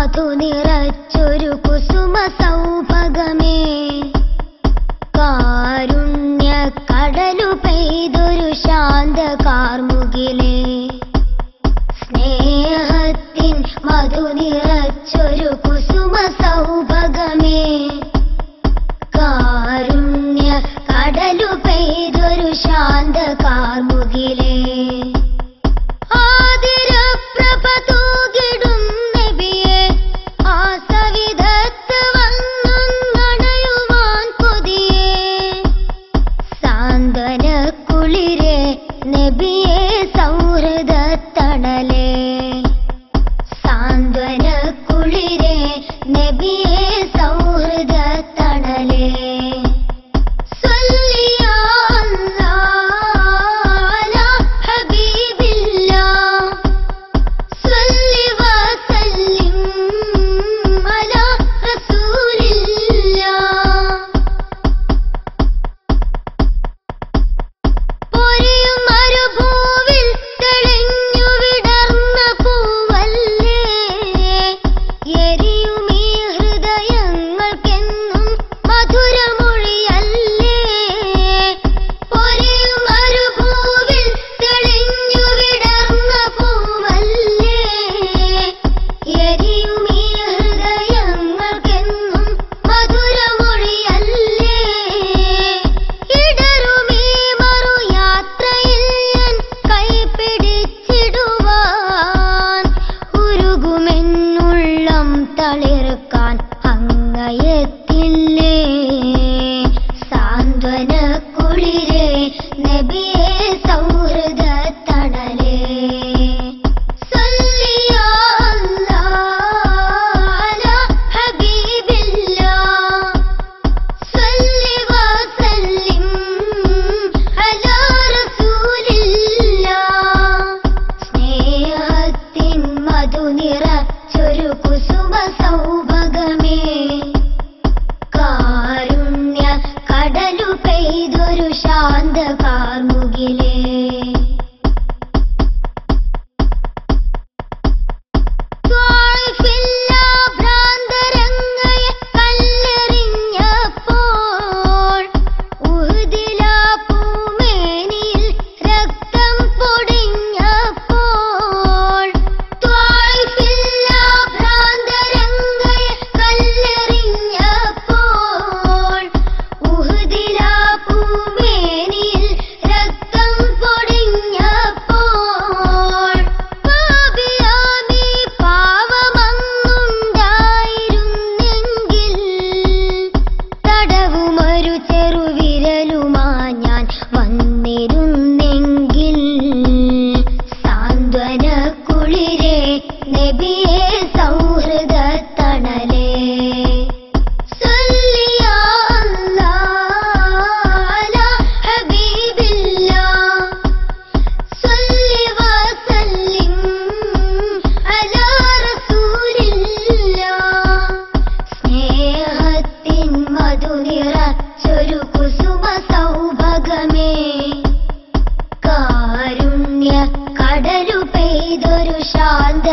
മധു നിറച്ചൊരു കുസുമ സൗഭഗമേ, കാരുണ്യ കടലു പെയ്തൊരു ശാന്ത കാർമുകിലേ, സ്നേഹത്തിൻ മധു നിറച്ചൊരു കുസുമ സൗഭഗമേ, കാരുണ്യ കടലു പെയ്തൊരു ശാന്ത കാർമുകിലേ, ആതിരപ്രഭ തൂകിടും നബിയേ, ആ സവിധത്ത് വന്നണയുവാൻ കൊതിയേ, സാന്ത്വന കുളിരേ നബിയേ സൗഹൃദത്തണലേ, സാന്ത്വന കുളിരേ നബിയേ സൗഹൃദത്തണലേ, തളിർക്കാൻ അങ്ങയെത്തില്ലേ, സാന്ത്വന കുളിരേ നബിയേ സൗഹൃദത്തണലേ, സല്ലി യാ അല്ലാഹ് അലാ ഹബീബില്ലാഹ്, സല്ലി വസല്ലിം അലാ റസൂലില്ലാഹ്, സ്നേഹത്തിൻ മധു നിറച്ചൊരു കുസുമ സൗഭഗമേ, കാരുണ്യ കടലു പെയ്തൊരു ശാന്ത കാർമുകിലേ, ഭ്രാന്തരങ്ങയെ കല്ലെറിഞ്ഞപ്പോൾ, ഉഹുദിലാ പൂമേനിയിൽ രക്തം പൊടിഞ്ഞപ്പോൾ, ഭ്രാന്തരങ്ങയെ കല്ലെറിഞ്ഞപ്പോൾ, ഉഹുദിലാ പൂമേനിയിൽ രക്തം പൊടിഞ്ഞപ്പോൾ, പാപിയാമീ പാവമങ്ങുണ്ടായിരുന്നെങ്കിൽ, തടവുമൊരു ചെറുവിരലുമാ ഞാൻ വന്നിരുന്നെങ്കിൽ, സാന്ത്വന കുളിരേ നബിയേ സൗഹൃദത്തണലേ, സല്ലി യാ അല്ലാഹ് അലാ ഹബീബില്ലാഹ്, സല്ലി വസല്ലിം അലാ റസൂലില്ലാഹ്, സ്നേഹത്തിൻ മധു നിറച്ചൊരു കുസുമ സൗഭഗമേ, കാരുണ്യ കടലു പെയ്തൊരു ശാന്ത